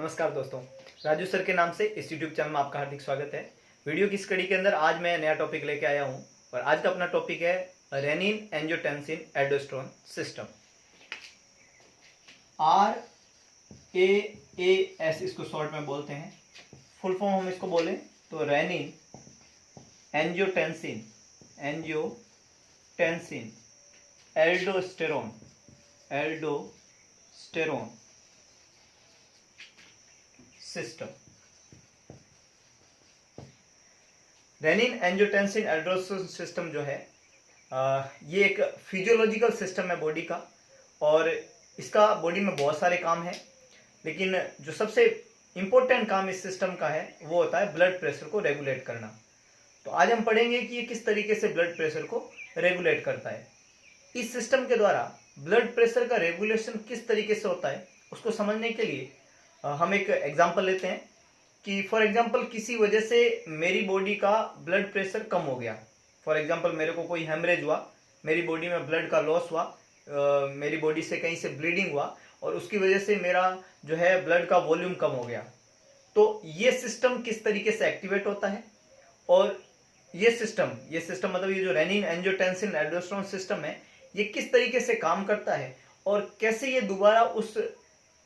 नमस्कार दोस्तों, राजू सर के नाम से इस यूट्यूब चैनल में आपका हार्दिक स्वागत है। वीडियो की स्टडी के अंदर आज मैं नया टॉपिक लेके आया हूं और आज का अपना टॉपिक है renin angiotensin aldosterone system. RAAS इसको शॉर्ट में बोलते हैं। फुल फॉर्म हम इसको बोलें तो renin angiotensin aldosterone system. Renin angiotensin aldosterone system जो है ये एक फिजियोलॉजिकल सिस्टम है बॉडी का, और इसका बॉडी में बहुत सारे काम है, लेकिन जो सबसे इम्पोर्टेंट काम इस सिस्टम का है वो होता है ब्लड प्रेशर को रेगुलेट करना। तो आज हम पढ़ेंगे कि ये किस तरीके से ब्लड प्रेशर को रेगुलेट करता है। इस सिस्टम के द्वारा ब्लड प्रेशर का रेगुलेशन किस तरीके से होता है उसको समझने के लिए हम एक एग्जांपल लेते हैं कि फॉर एग्जांपल किसी वजह से मेरी बॉडी का ब्लड प्रेशर कम हो गया। फॉर एग्जांपल मेरे को कोई हेमरेज हुआ, मेरी बॉडी में ब्लड का लॉस हुआ, मेरी बॉडी से कहीं से ब्लीडिंग हुआ और उसकी वजह से मेरा जो है ब्लड का वॉल्यूम कम हो गया। तो ये सिस्टम किस तरीके से एक्टिवेट होता है और ये सिस्टम मतलब ये जो रेनिन एंजियोटेंसिन एल्डोस्टेरोन सिस्टम है ये किस तरीके से काम करता है और कैसे ये दोबारा उस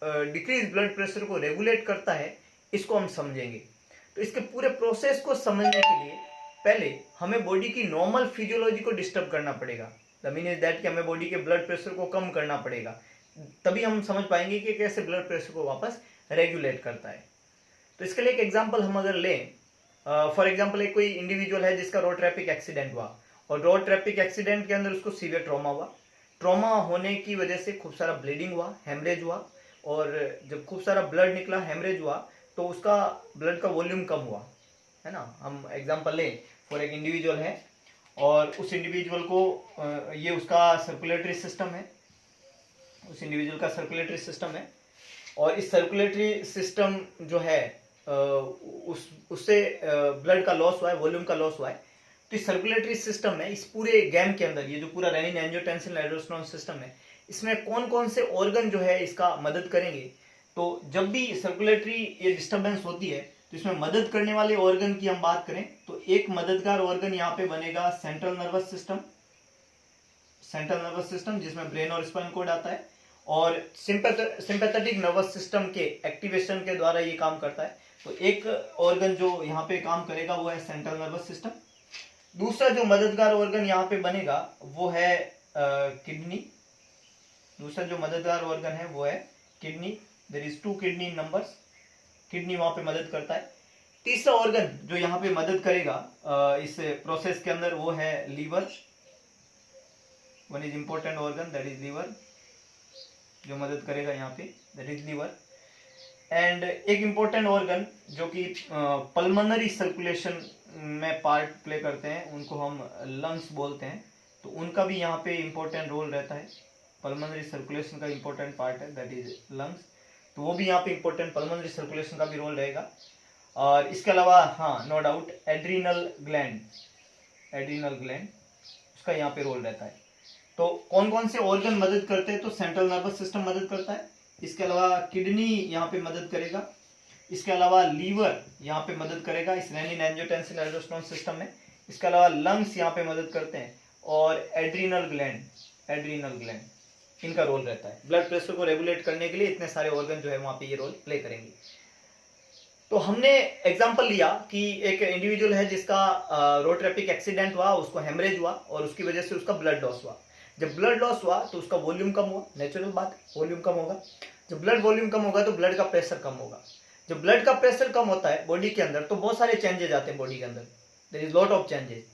डिक्रीज ब्लड प्रेशर को रेगुलेट करता है, इसको हम समझेंगे। तो इसके पूरे प्रोसेस को समझने के लिए पहले हमें बॉडी की नॉर्मल फिजियोलॉजी को डिस्टर्ब करना पड़ेगा। द मीन इज दैट कि हमें बॉडी के ब्लड प्रेशर को कम करना पड़ेगा, तभी हम समझ पाएंगे कि कैसे ब्लड प्रेशर को वापस रेगुलेट करता है। तो इसके लिए एक एग्जाम्पल हम अगर लें, फॉर एग्जाम्पल एक कोई इंडिविजुअल है जिसका रोड ट्रैफिक एक्सीडेंट हुआ और रोड ट्रैफिक एक्सीडेंट के अंदर उसको सीवियर ट्रॉमा हुआ। ट्रॉमा होने की वजह से खूब सारा ब्लीडिंग हुआ, हेमरेज हुआ, और जब खूब सारा ब्लड निकला, हेमरेज हुआ, तो उसका ब्लड का वॉल्यूम कम हुआ, है ना। हम एग्जांपल लें फॉर एक इंडिविजुअल है और उस इंडिविजुअल को ये उसका सर्कुलेटरी सिस्टम है, उस इंडिविजुअल का सर्कुलेटरी सिस्टम है, और इस सर्कुलेटरी सिस्टम जो है उससे ब्लड का लॉस हुआ है, वॉल्यूम का लॉस हुआ है। तो इस सर्कुलेटरी सिस्टम में, इस पूरे गेम के अंदर, ये जो पूरा रेनिन एंजियोटेंसिन एल्डोस्टेरोन सिस्टम है, इसमें कौन कौन से ऑर्गन जो है इसका मदद करेंगे। तो जब भी सर्कुलेटरी ये डिस्टर्बेंस होती है तो इसमें मदद करने वाले ऑर्गन की हम बात करें तो एक मददगार ऑर्गन यहाँ पे बनेगा सेंट्रल नर्वस सिस्टम, जिसमें ब्रेन और स्पाइन कोड आता है, और सिंपैथेटिक नर्वस सिस्टम के एक्टिवेशन के द्वारा ये काम करता है। तो एक ऑर्गन जो यहाँ पे काम करेगा वो है सेंट्रल नर्वस सिस्टम। दूसरा जो मददगार ऑर्गन यहाँ पे बनेगा वो है किडनी। दूसरा जो मददगार ऑर्गन है वो है kidney. There is 2 kidney numbers, kidney वहां पे मदद करता है। तीसरा ऑर्गन जो यहाँ पे मदद करेगा इस प्रोसेस के अंदर वो है liver. One is important organ, that is liver, जो मदद करेगा यहाँ पे, दैट इज लीवर। एंड एक इंपॉर्टेंट ऑर्गन जो कि पल्मोनरी सर्कुलेशन में पार्ट प्ले करते हैं, उनको हम लंग्स बोलते हैं। तो उनका भी यहाँ पे इंपॉर्टेंट रोल रहता है। पल्मोनरी सर्कुलेशन का इंपॉर्टेंट पार्ट है, दैट इज लंग्स, तो वो भी यहाँ पे इंपॉर्टेंट, पल्मोनरी सर्कुलेशन का भी रोल रहेगा। और इसके अलावा हाँ, नो डाउट, एड्रीनल ग्लैंड उसका यहाँ पे रोल रहता है। तो कौन कौन से ऑर्गन मदद करते हैं, तो सेंट्रल नर्वस सिस्टम मदद करता है, इसके अलावा किडनी यहाँ पे मदद करेगा, इसके अलावा लीवर यहाँ पे मदद करेगा इस रेनिन एंजियोटेंसिन एल्डोस्टेरोन सिस्टम में, इसके अलावा लंग्स यहाँ पे मदद करते हैं, और एड्रीनल ग्लैंड इनका रोल रहता है। ब्लड प्रेशर को रेगुलेट करने के लिए इतने सारे ऑर्गन जो है वहां पे ये रोल प्ले करेंगे। तो हमने एग्जांपल लिया कि एक इंडिविजुअल है जिसका रोड ट्रैफिक एक्सीडेंट हुआ, उसको हेमरेज हुआ और उसकी वजह से उसका ब्लड लॉस हुआ। जब ब्लड लॉस हुआ तो उसका वॉल्यूम कम हुआ, नेचुरल बात, वॉल्यूम कम होगा। जब ब्लड वॉल्यूम कम होगा तो ब्लड का प्रेशर कम होगा। जब ब्लड का प्रेशर कम होता है बॉडी के अंदर तो बहुत सारे चेंजेस आते हैं बॉडी के अंदर, there is lot of changes.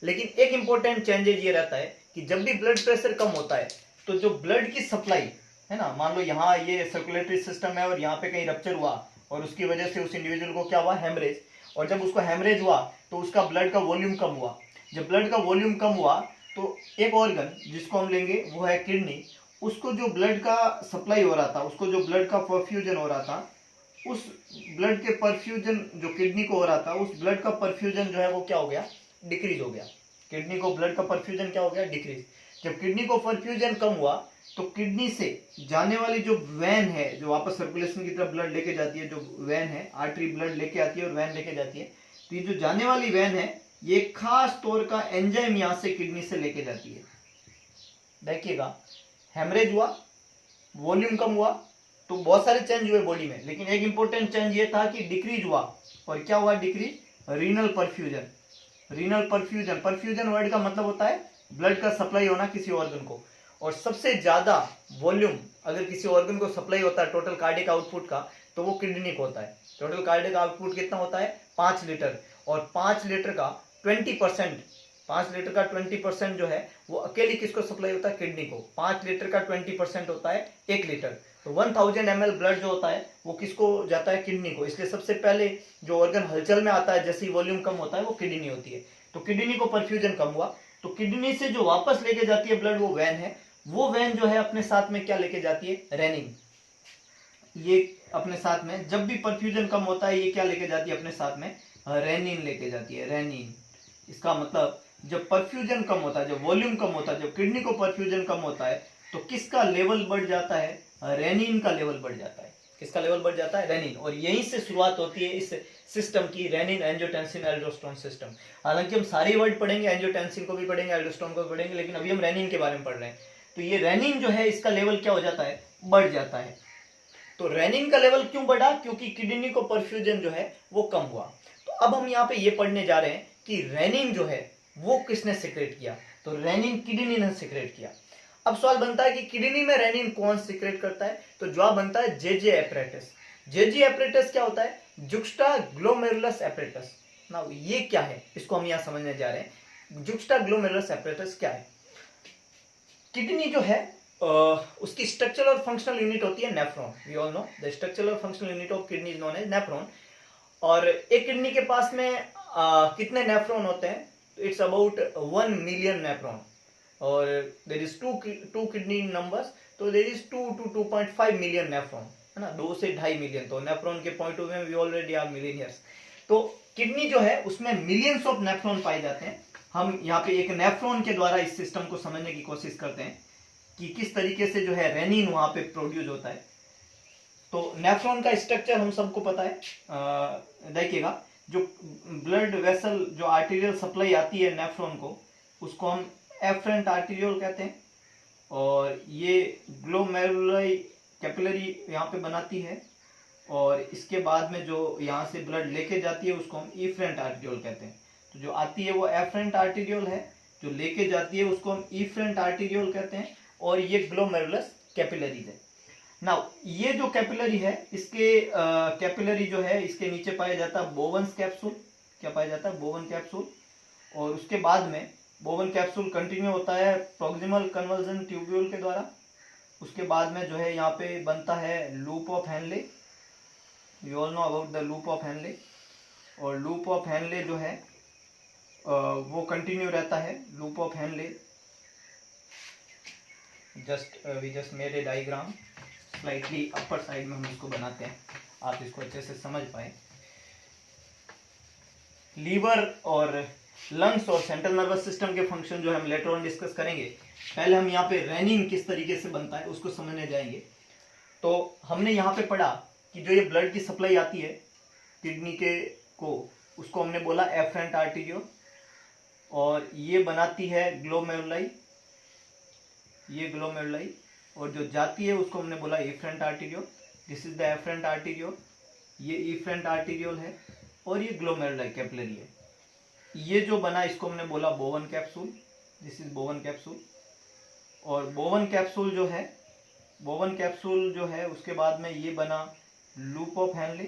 लेकिन एक इंपॉर्टेंट चेंजेस ये रहता है कि जब भी ब्लड प्रेशर कम होता है तो जो ब्लड की सप्लाई है ना, मान लो यहाँ ये सर्कुलेटरी सिस्टम है और यहाँ पे कहीं रप्चर हुआ और उसकी वजह से उस इंडिविजुअल को क्या हुआ, हेमरेज, और जब उसको हेमरेज हुआ तो उसका ब्लड का वॉल्यूम कम हुआ। जब ब्लड का वॉल्यूम कम हुआ तो एक ऑर्गन जिसको हम लेंगे वो है किडनी, उसको जो ब्लड का सप्लाई हो रहा था, उसको जो ब्लड का परफ्यूजन हो रहा था, उस ब्लड के परफ्यूजन जो किडनी को हो रहा था, उस ब्लड का परफ्यूजन जो है वो क्या हो गया, डिक्रीज हो गया। किडनी को ब्लड का परफ्यूजन क्या हो गया, डिक्रीज। जब किडनी को परफ्यूजन कम हुआ तो किडनी से जाने वाली जो वेन है, जो वापस सर्कुलेशन की तरफ ब्लड लेके जाती है, जो वेन है, आर्टरी ब्लड लेके आती है और वेन लेके जाती है, तो ये जो जाने वाली वेन है ये खास तौर का एंजाइम यहां से किडनी से लेके जाती है। देखिएगा, हेमरेज हुआ, वॉल्यूम कम हुआ, तो बहुत सारे चेंज हुए बॉडी में, लेकिन एक इंपॉर्टेंट चेंज ये था कि डिक्रीज हुआ। और क्या हुआ decrease? Renal perfusion. Renal perfusion, perfusion word का मतलब होता है ब्लड का सप्लाई होना किसी ऑर्गन को। और सबसे ज्यादा वॉल्यूम अगर किसी ऑर्गन को सप्लाई होता है टोटल कार्डियक आउटपुट का, तो वो किडनी को होता है। टोटल कार्डियक आउटपुट कितना होता है? 5 लीटर। और 5 लीटर का 20%, 5 लीटर का 20% जो है वो अकेली किसको सप्लाई होता है? किडनी को। 5 लीटर का 20% होता है 1 लीटर। तो 1000 ml ब्लड जो होता है वो किसको जाता है? किडनी को। इसलिए सबसे पहले जो ऑर्गन हलचल में आता है, जैसे ही वॉल्यूम कम होता है, वो किडनी होती है। तो किडनी को परफ्यूजन कम हुआ, तो किडनी से जो वापस लेके जाती है ब्लड, वो वेन है। वो वेन जो है अपने साथ में क्या लेके जाती है? रेनिन। ये अपने साथ में जब भी परफ्यूजन कम होता है, ये क्या लेके जाती है अपने साथ में? रेनिन लेके जाती है, रेनिन। इसका मतलब जब परफ्यूजन कम होता है, जब वॉल्यूम कम होता है, जब किडनी को परफ्यूजन कम होता है, तो किसका लेवल बढ़ जाता है? रेनिन का लेवल बढ़ जाता है। किसका लेवल बढ़ जाता है? रेनिन। और यहीं से शुरुआत होती है इस सिस्टम की, रेनिन एंजियोटेंसिन एल्डोस्टेरोन सिस्टम। हालांकि हम सारे वर्ड पढ़ेंगे, एंजियोटेंसिन को भी पढ़ेंगे, एल्डोस्टेरोन को भी पढ़ेंगे, लेकिन अभी हम रेनिन के बारे में पढ़ रहे हैं। तो ये रेनिन जो है, इसका लेवल क्या हो जाता है? बढ़ जाता है। तो रेनिन का लेवल क्यों बढ़ा? क्योंकि किडनी को परफ्यूजन जो है वो कम हुआ। तो अब हम यहाँ पे ये पढ़ने जा रहे हैं कि रेनिन जो है वो किसने सिक्रेट किया? तो रेनिन किडनी ने सिक्रेट किया। अब सवाल बनता है कि किडनी में रेनिन कौन सिक्रेट करता है? तो जवाब बनता है जेजे एपरेटस। जेजे एपरेटस क्या होता है? जुक्स्टाग्लोमेरुलस एपरेटस। ना ये क्या है, इसको हम यहाँ समझने जा रहे हैं। जुक्स्टाग्लोमेरुलस एपरेटस क्या है? किडनी जो है उसकी स्ट्रक्चरल और फंक्शनल यूनिट होती है nephron. We all know the structural और functional unit of kidney is known as nephron. और एक किडनी के पास में कितने नेफ्रॉन होते हैं? तो इट्स अबाउट 1 मिलियन नेफ्रॉन। और there is two kidney numbers, तो there is 2 to 2.5 million nephron, है ना, 2 से 2.5 मिलियन। तो नेफ्रॉन के पॉइंट ऑफ व्यू में वी ऑलरेडी आर मिलियनियर्स। तो किडनी जो है उसमें मिलियंस ऑफ नेफ्रॉन पाए जाते हैं। हम यहाँ पे एक नेफ्रॉन के द्वारा इस सिस्टम को समझने की कोशिश करते हैं कि किस तरीके से जो है रेनिन वहां पे प्रोड्यूस होता है। तो नेफ्रॉन का स्ट्रक्चर हम सबको पता है। देखिएगा, जो ब्लड वेसल, जो आर्टेरियल सप्लाई आती है नेफ्रॉन को, उसको हम एफरेंट आर्टेरियोल कहते हैं। और ये ग्लोमेरुलरी कैपिलरी यहाँ पे बनाती है। और इसके बाद में जो यहाँ से ब्लड लेके जाती है उसको हम इफरेंट आर्टेरियोल कहते हैं। तो जो आती है वो एफरेंट आर्टेरियोल है, जो लेके जाती है उसको हम इफरेंट आर्टेरियोल कहते हैं। और ये ग्लोमेरुलस कैपिलरीज है। नाउ ये जो कैपिलरी है, इसके कैपिलरी जो है, इसके नीचे पाया जाता है बोवन्स कैप्सूल। क्या पाया जाता है? बोवन कैप्सूल। और उसके बाद में बोवन कैप्सूल कंटिन्यू होता है प्रॉक्सिमल कन्वर्जन ट्यूब्यूल के द्वारा। उसके बाद में जो है यहाँ पे बनता है loop of Henle. You all know about the loop of Henle. और लूप ऑफ हेनले जो है वो कंटिन्यू रहता है, loop of Henle. We just made a diagram, slightly upper side में हम इसको बनाते हैं, आप इसको अच्छे से समझ पाए। लीवर और लंग्स और सेंट्रल नर्वस सिस्टम के फंक्शन जो है हम लेटर ऑन डिस्कस करेंगे। पहले हम यहाँ पे रेनिन किस तरीके से बनता है उसको समझने जाएंगे। तो हमने यहाँ पे पढ़ा कि जो ये ब्लड की सप्लाई आती है किडनी के को, उसको हमने बोला एफरेंट आर्टेरियोल। और ये बनाती है ग्लोमेरुलाई, ये ग्लोमेरुलाई। और जो जाती है उसको हमने बोला efferent arteriole. This is the efferent arteriole, ये एफरेंट आर्टेरियोल है। और ये ग्लोमेरुलाई कैपिलरी है। ये जो बना इसको हमने बोला बोवन कैप्सूल, दिस इज बोवन कैप्सूल। और बोवन कैप्सूल जो है, बोवन कैप्सूल जो है उसके बाद में ये बना लूप ऑफ हेनले,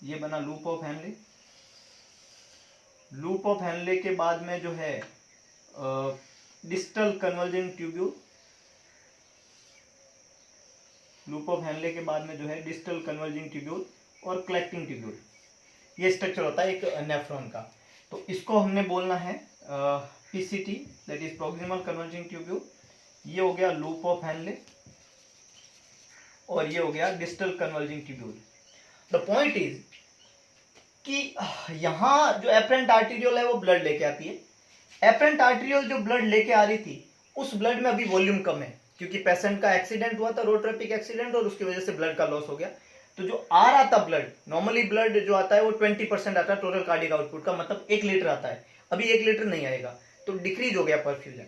ये बना loop of Henley. Loop of Henley के बाद में जो है distal converging tubule. Loop of Henley के बाद में जो है डिस्टल कन्वर्जिंग ट्यूब्यूल और कलेक्टिंग ट्यूब्यूल। ये स्ट्रक्चर होता है एक नेफ्रॉन का। तो इसको हमने बोलना है PCT, that is proximal converging tubule. ये हो गया लूप ऑफ हेनले और ये हो गया distal converging tubule. The point is कि यहाँ जो एफरेंट आर्टेरियोल है वो ब्लड लेके आती है। एफरेंट आर्टेरियोल जो ब्लड लेके आ रही थी उस ब्लड में अभी वॉल्यूम कम है क्योंकि पेशेंट का एक्सीडेंट हुआ था, रोड ट्रैफिक एक्सीडेंट, और उसकी वजह से ब्लड का लॉस हो गया। तो जो आ रहा था ब्लड, नॉर्मली ब्लड जो आता है वो 20% आता है टोटल कार्डियक आउटपुट का, मतलब 1 लीटर आता है, अभी 1 लीटर नहीं आएगा, तो डिक्रीज हो गया परफ्यूजन।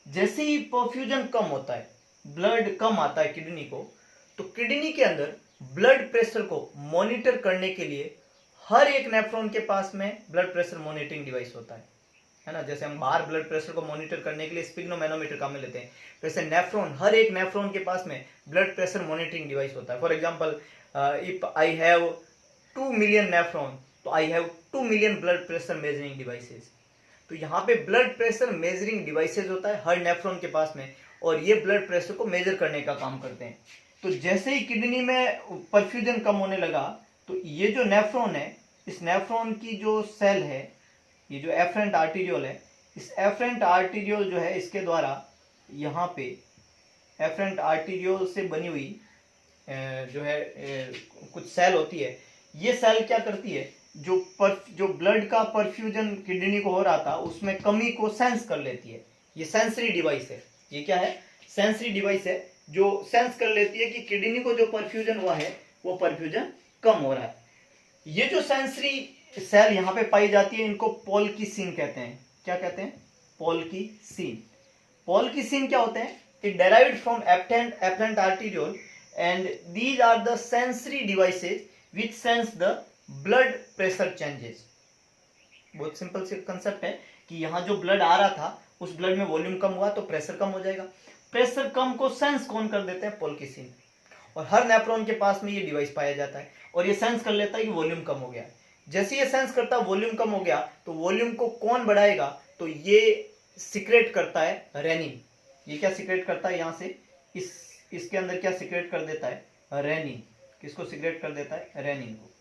जैसे ही परफ्यूजन कम होता है, ब्लड कम आता है किडनी को, तो किडनी के अंदर ब्लड प्रेशर को मॉनिटर करने के लिए हर एक नेफ्रॉन के पास में ब्लड प्रेशर मॉनिटरिंग डिवाइस होता है ना। जैसे हम बाहर ब्लड प्रेशर को मॉनिटर करने के लिए स्पिग्नोमेनोमीटर काम में लेते हैं, वैसे नेफ्रॉन, हर एक नेफ्रॉन के पास में ब्लड प्रेशर मॉनिटरिंग डिवाइस होता है। For example, if I have 2 million nephron, तो I have 2 million blood pressure measuring devices. तो यहाँ पे ब्लड प्रेशर मेजरिंग डिवाइसेस होता है हर नेफ्रॉन के पास में, और ये ब्लड प्रेशर को मेजर करने का काम करते हैं। तो जैसे ही किडनी में परफ्यूजन कम होने लगा, तो ये जो नेफ्रॉन है, इस नेफ्रॉन की जो सेल है, ये जो एफरेंट आर्टीरियोल है, इस एफरेंट आर्टीरियोल जो है, इसके द्वारा यहाँ पे एफरेंट आर्टीरियोल से बनी हुई जो है कुछ सेल होती है। ये सेल क्या करती है, जो ब्लड का परफ्यूजन किडनी को हो रहा था उसमें कमी को सेंस कर लेती है। ये सेंसरी डिवाइस है। ये क्या है, सेंसरी डिवाइस है जो सेंस कर लेती है कि किडनी को जो परफ्यूजन हुआ है वो परफ्यूजन कम हो रहा है। ये जो सेंसरी सेल यहाँ पे पाई जाती है, इनको पोल्किसिन कहते हैं। क्या कहते हैं, पोल्किसिन। पोल्किसिन क्या होते हैं, it derived from efferent arteriole and these are the sensory devices which sense the blood pressure changes. बहुत सिंपल सी कंसेप्ट है कि यहाँ जो ब्लड आ रहा था उस ब्लड में वॉल्यूम कम हुआ तो प्रेशर कम हो जाएगा। प्रेशर कम को सेंस कौन कर देते हैं, पोल्किसिन। और हर नेफ्रॉन के पास में ये डिवाइस पाया जाता है और ये सेंस कर लेता है कि वॉल्यूम कम हो गया। जैसे ये सेंस करता है वॉल्यूम कम हो गया, तो वॉल्यूम को कौन बढ़ाएगा, तो ये सिक्रेट करता है रेनिन। ये क्या सिक्रेट करता है, यहाँ से इसके अंदर क्या सिक्रेट कर देता है, रेनिन। किसको सिक्रेट कर देता है, रेनिन को।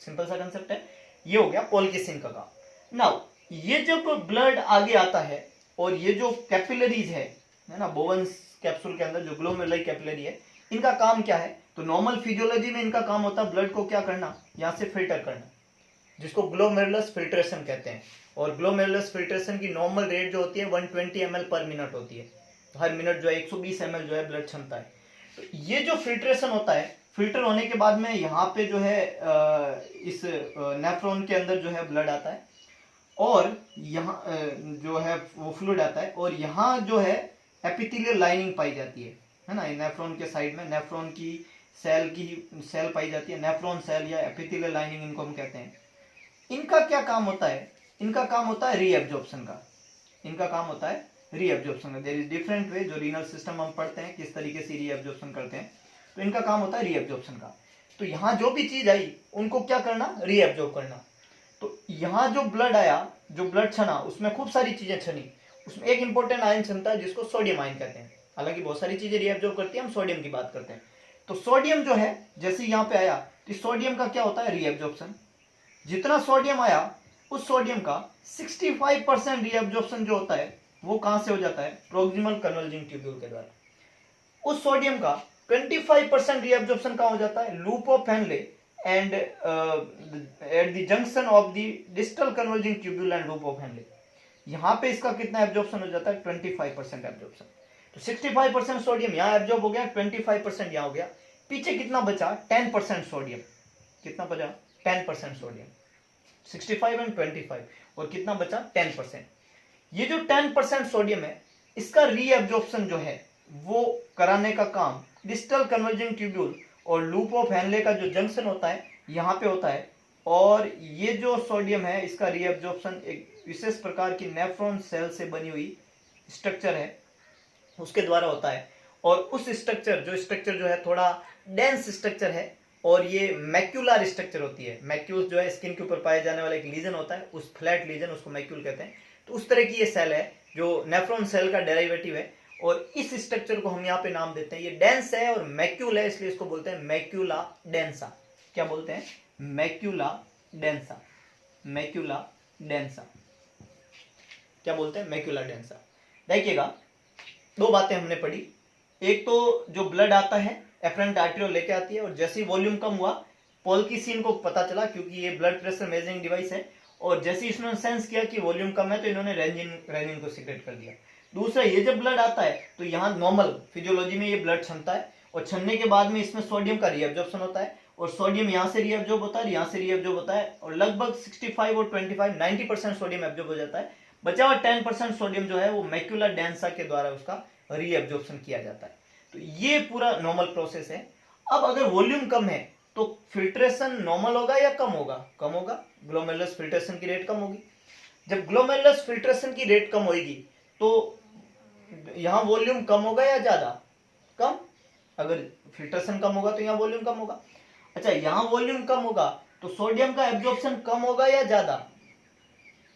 सिंपल सा कंसेप्ट है। ये हो गया पोल्किसिन का काम। नाउ ये जब ब्लड आगे आता है और ये जो कैपिलरीज है ना, बोवंस कैप्सूल के अंदर जो ग्लोमेरुलर कैपिलरी है, इनका काम क्या है, तो नॉर्मल फिजियोलॉजी में इनका काम होता है ब्लड को क्या करना, यहाँ से फिल्टर करना, जिसको ग्लोमेरुलस फिल्ट्रेशन कहते हैं। और ग्लोमेरुलस फिल्ट्रेशन की नॉर्मल रेट जो होती है 120 ml पर मिनट होती है। हर मिनट जो है 120 ml जो है ब्लड क्षमता है। तो ये जो फिल्ट्रेशन होता है, फिल्टर होने के बाद में यहाँ पे जो है इस नेफ्रॉन के अंदर जो है ब्लड आता है और यहाँ जो है वो फ्लूइड आता है, और यहाँ जो है एपिथेलियल लाइनिंग पाई जाती है ना। नेफ्रॉन के साइड में नेफ्रॉन की सेल पाई जाती है, नेफ्रॉन सेल या एपिथेलियल लाइनिंग इनको हम कहते हैं। इनका क्या काम होता है, इनका काम होता है रीएब्जॉर्प्शन का। इनका काम होता है रीएब्जॉर्प्शन का। देयर इज डिफरेंट वे, जो रीनल सिस्टम हम पढ़ते हैं किस तरीके से रीएब्जॉर्प्शन करते हैं, तो इनका काम होता है रीएब्जॉर्प्शन का। तो यहाँ जो भी चीज आई उनको क्या करना, रीएब्जॉर्ब करना। तो यहाँ जो ब्लड आया, जो ब्लड छना, उसमें खूब सारी चीजें छनी। उसमें एक इंपॉर्टेंट आयन छनता है जिसको सोडियम आयन कहते हैं। हालांकि बहुत सारी चीजें रीएब्जॉर्ब करती है, हम सोडियम की बात करते हैं। तो सोडियम जो है जैसे यहाँ पे आया, तो सोडियम का क्या होता है, रीएब्जॉर्प्शन। जितना सोडियम आया उस सोडियम का 65% रीएब्जॉर्प्शन जो होता है वो कहां से हो जाता है, प्रोक्सिमल कन्वर्जिंग ट्यूब्यूल के द्वारा। उस सोडियम का 25% रीएब्जॉर्प्शन कहां हो जाता है, loop of Henley and at the junction of the distal converging tubule and loop of Henley. यहां पे इसका कितना एब्जॉर्प्शन हो जाता है, 25% एब्जॉर्प्शन। तो 65% सोडियम यहां एब्जॉर्ब हो गया, 25% यहां हो गया। पीछे कितना बचा, 10% सोडियम। कितना बचा, 10% सोडियम। 65 एंड 25, और कितना बचा, 10%। ये जो 10% सोडियम है, इसका रीएब्जॉर्प्शन जो है वो कराने का काम डिस्टल कन्वर्जिंग ट्यूब्यूल और लूप ऑफ हेनले का जो जंक्शन होता है यहाँ पे होता है। और ये जो सोडियम है इसका रीएब्जॉर्प्शन एक विशेष प्रकार की नेफ्रॉन सेल से बनी हुई स्ट्रक्चर है उसके द्वारा होता है। और उस स्ट्रक्चर जो है थोड़ा डेंस स्ट्रक्चर है, और ये मैक्यूलर स्ट्रक्चर होती है। मैक्यूल जो है स्किन के ऊपर पाए जाने वाला एक लीजन होता है, उस फ्लैट लीजन, उसको मैक्यूल कहते हैं। तो उस तरह की ये सेल है जो नेफ्रॉन सेल का डेरिवेटिव है, और इस स्ट्रक्चर को हम यहाँ पे नाम देते हैं, ये डेंस है और मैक्यूल है, इसलिए इसको बोलते हैं मैक्यूला डेंसा। क्या बोलते हैं, मैक्यूला डेंसा। मैक्यूला डेंसा क्या बोलते हैं, मैक्यूला डेंसा। देखिएगा, दो बातें हमने पढ़ी। एक तो जो ब्लड आता है एफरेंट आर्टरियोल लेके आती है, और जैसे ही वॉल्यूम कम हुआ पोल्किसिन को पता चला, क्योंकि ये ब्लड प्रेशर मेजरिंग डिवाइस है, और जैसे इसने सेंस किया कि वॉल्यूम कम है तो इन्होंने रेनिन को सीक्रेट कर दिया। दूसरा, ये जब ब्लड आता है तो यहाँ नॉर्मल फिजियोलॉजी में ये ब्लड छनता है और छनने के बाद में इसमें सोडियम का रीअब्जॉर्प्शन होता है और सोडियम यहाँ से रीअब्जॉर्ब होता है, यहाँ से रीअब्जॉर्ब होता है और लगभग 65 और 25 90% सोडियम एब्जॉर्ब हो जाता है। बचा हुआ 10% सोडियम जो है वो मैक्यूला डेंसा के द्वारा उसका रीअब्जॉर्प्शन किया जाता है। तो ये पूरा नॉर्मल प्रोसेस है। अब अगर वॉल्यूम कम है तो फिल्ट्रेशन नॉर्मल होगा या कम होगा? कम होगा। ग्लोमेरुलस फिल्ट्रेशन की रेट कम होगी। जब ग्लोमेरुलस फिल्ट्रेशन की रेट कम होगी तो यहाँ वॉल्यूम कम होगा या ज्यादा? कम। अगर फिल्ट्रेशन कम होगा तो यहाँ वॉल्यूम कम होगा। अच्छा, यहाँ वॉल्यूम कम होगा तो सोडियम का एब्जॉर्प्शन कम होगा या ज्यादा?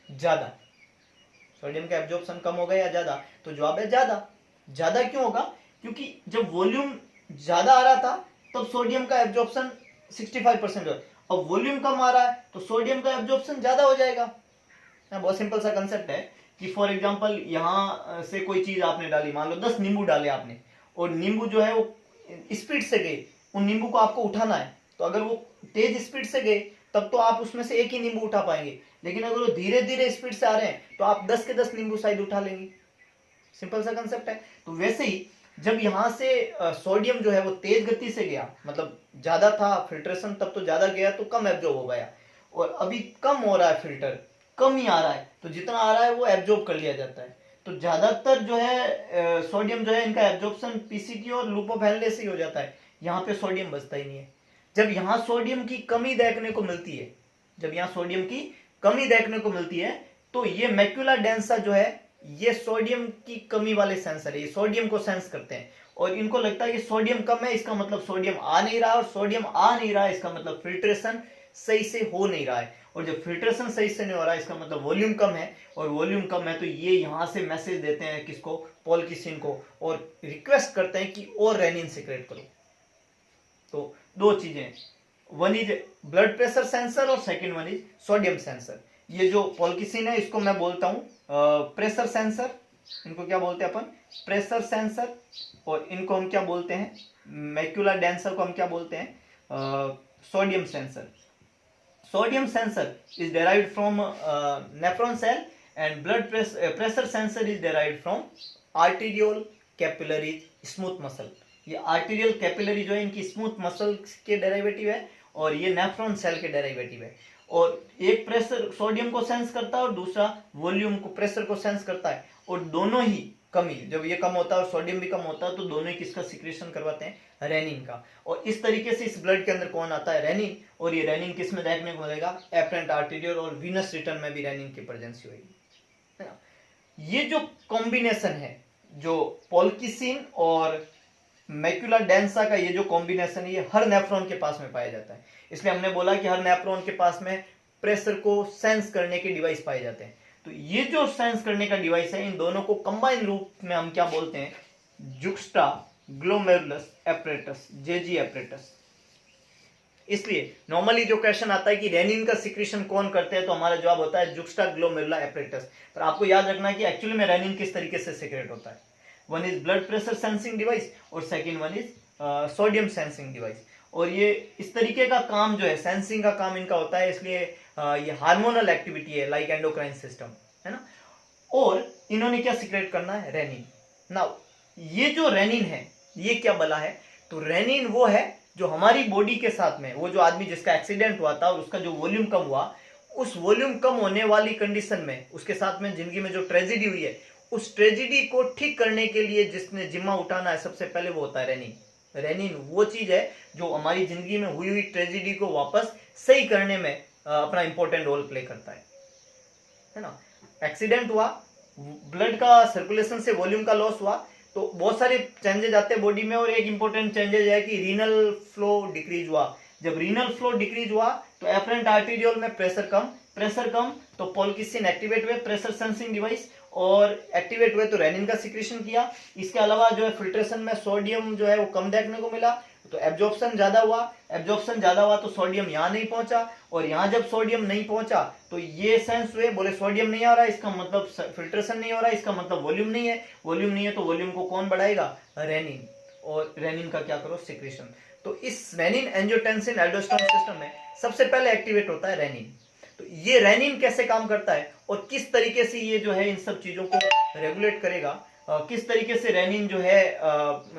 ज्यादा। सोडियम का एब्जॉर्प्शन कम होगा या ज्यादा? तो जवाब है ज्यादा। ज्यादा क्यों होगा? क्योंकि जब वॉल्यूम ज्यादा आ रहा था तब सोडियम का एब्जॉर्प्शन 65% हो, अब वॉल्यूम कम आ रहा है तो सोडियम का एब्जॉर्प्शन ज्यादा हो जाएगा। बहुत सिंपल सा कंसेप्ट है कि फॉर एग्जांपल यहाँ से कोई चीज आपने डाली, मान लो 10 नींबू डाले आपने और नींबू जो है वो स्पीड से गए, उन नींबू को आपको उठाना है तो अगर वो तेज स्पीड से गए तब तो आप उसमें से एक ही नींबू उठा पाएंगे, लेकिन अगर वो धीरे धीरे स्पीड से आ रहे हैं तो आप 10 के 10 नींबू शायद उठा लेंगे। सिंपल सा कंसेप्ट है। तो वैसे ही जब यहां से सोडियम जो है वो तेज गति से गया, मतलब ज्यादा था फिल्ट्रेशन तब तो ज्यादा गया तो कम एब्जॉर्ब हो गया, और अभी कम हो रहा है, फिल्टर कम ही आ रहा है तो जितना आ रहा है वो एब्जॉर्ब कर लिया जाता है। तो ज्यादातर जो है सोडियम जो है इनका एब्जॉर्प्शन पीसीटी और लूप ऑफ हेनले से ही हो जाता है, यहाँ पे सोडियम बचता ही नहीं है। जब यहाँ सोडियम की कमी देखने को मिलती है, जब यहाँ सोडियम की कमी देखने को मिलती है तो ये मैक्यूला डेंसा जो है ये सोडियम की कमी वाले सेंसर है, ये सोडियम को सेंस करते हैं और इनको लगता है कि सोडियम कम है, इसका मतलब सोडियम आ नहीं रहा, और सोडियम आ नहीं रहा है इसका मतलब फिल्ट्रेशन सही से हो नहीं रहा है, और जब फिल्ट्रेशन सही से नहीं हो रहा है इसका मतलब वॉल्यूम कम है, और वॉल्यूम कम है तो ये यहां से मैसेज देते हैं किसको? पॉलकिसिन को, और रिक्वेस्ट करते हैं कि और रेनिन सीक्रेट करो। तो दो चीजें, one is blood pressure sensor और second one is sodium sensor. ये जो पॉलकिसिन है इसको मैं बोलता हूं प्रेशर सेंसर, इनको क्या बोलते हैं अपन? Pressure sensor. और इनको हम क्या बोलते हैं? मैक्यूला डेंसर को हम क्या बोलते हैं? Sodium sensor. Sodium sensor is derived from nephron cell and blood pressure sensor is derived from arteriole capillaries smooth muscle। ये आर्टीरियल कैपिलरी जो है इनकी स्मूथ मसल के डेरिवेटिव है और ये नेफ्रॉन सेल के डेरिवेटिव है, और एक प्रेशर सोडियम को सेंस करता है और दूसरा वॉल्यूम को, प्रेशर को सेंस करता है, और दोनों ही कमी, जब ये कम होता है और सोडियम भी कम होता है तो दोनों ही किसका सिक्रेशन करवाते हैं? रेनिन का। और इस तरीके से इस ब्लड के अंदर कौन आता है? रेनिन। और ये रेनिन किस में देखने को मिलेगा? एपरेंट आर्टीरियल और वीनस रिटर्न में भी रेनिन की प्रेजेंस होगी, है ना। ये जो कॉम्बिनेशन है, जो पॉलकिसिन और मैक्यूला डेंसा का ये जो कॉम्बिनेशन है, ये हर नेफ्रॉन के पास में पाया जाता है। इसलिए हमने बोला कि हर नेफ्रॉन के पास में प्रेशर को सेंस करने के डिवाइस पाए जाते हैं। तो ये जो सेंस करने का डिवाइस है, इन दोनों को कंबाइन रूप में हम क्या बोलते हैं? जुक्स्टा ग्लोमेरुलस एपरेटस, जेजी एपरेटस। इसलिए नॉर्मली जो क्वेश्चन आता है कि रेनिन का सिक्रीशन कौन करते हैं, तो हमारा जवाब होता है जुक्स्टा ग्लोमेरुला एपरेटस। पर आपको याद रखना है कि एक्चुअली में रेनिन किस तरीके से सिक्रेट होता है। One is blood pressure sensing device और second one is sodium sensing device. और ये इस तरीके का काम जो है, सेंसिंग का काम इनका होता है, इसलिए ये हार्मोनल एक्टिविटी है, लाइक एंडोक्राइन सिस्टम, है ना। और इन्होंने क्या सिक्रेट करना है? रेनिन। नाउ ये जो रेनिन है ये क्या बला है? तो रेनिन वो है जो हमारी बॉडी के साथ में, वो जो आदमी जिसका एक्सीडेंट हुआ था और उसका जो वॉल्यूम कम हुआ, उस वॉल्यूम कम होने वाली कंडीशन में उसके साथ में जिंदगी में जो ट्रेजेडी हुई है, उस ट्रेजेडी को ठीक करने के लिए जिसने जिम्मा उठाना है सबसे पहले वो होता है रेनिन। रेनिन वो चीज है जो हमारी जिंदगी में हुई ट्रेजेडी को वापस सही करने में अपना इंपॉर्टेंट रोल प्ले करता है ना। एक्सीडेंट हुआ, ब्लड का सर्कुलेशन से वॉल्यूम का लॉस हुआ, तो बहुत सारे चेंजेस आते हैं बॉडी में, और एक इंपॉर्टेंट चेंजेस है कि रीनल फ्लो डिक्रीज हुआ। जब रीनल फ्लो डिक्रीज हुआ तो एफरेंट आर्टीरियोल में प्रेशर कम तो पॉलकिसिन एक्टिवेट हुए, प्रेशर सेंसिंग डिवाइस, और एक्टिवेट हुए तो रेनिन का सिक्रीशन किया। इसके अलावा जो है फिल्ट्रेशन में सोडियम जो है वो कम देखने को मिला, तो एब्जॉर्प्शन ज्यादा हुआ तो सोडियम यहाँ नहीं पहुंचा, और यहाँ जब सोडियम नहीं पहुंचा तो ये सेंस हुए, बोले सोडियम नहीं आ रहा, इसका मतलब फिल्ट्रेशन नहीं हो रहा, इसका मतलब वॉल्यूम नहीं है, तो वॉल्यूम को कौन बढ़ाएगा? रेनिन। और रेनिन का क्या करो? सिक्रीशन। तो इस रेनिन एंजियोटेंसिन एल्डोस्टेरोन सिस्टम में सबसे पहले एक्टिवेट होता है रेनिन। तो ये रेनिन कैसे काम करता है और किस तरीके से ये जो है इन सब चीजों को रेगुलेट करेगा, किस तरीके से रेनिन जो है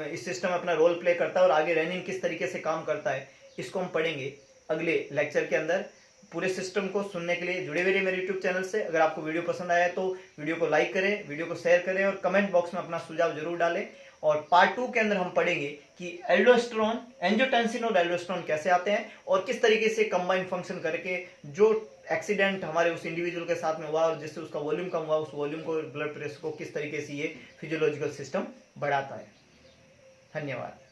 इस सिस्टम में अपना रोल प्ले करता है और आगे रेनिन किस तरीके से काम करता है, इसको हम पढ़ेंगे अगले लेक्चर के अंदर। पूरे सिस्टम को सुनने के लिए जुड़े हुए मेरे यूट्यूब चैनल से। अगर आपको वीडियो पसंद आया तो वीडियो को लाइक करें, वीडियो को शेयर करें और कमेंट बॉक्स में अपना सुझाव जरूर डालें। और पार्ट 2 के अंदर हम पढ़ेंगे कि एल्डोस्टेरोन, एंजियोटेंसिन और एल्डोस्टेरोन कैसे आते हैं और किस तरीके से कंबाइन फंक्शन करके जो एक्सीडेंट हमारे उस इंडिविजुअल के साथ में हुआ और जिससे उसका वॉल्यूम कम हुआ, उस वॉल्यूम को, ब्लड प्रेशर को किस तरीके से ये फिजियोलॉजिकल सिस्टम बढ़ाता है। धन्यवाद।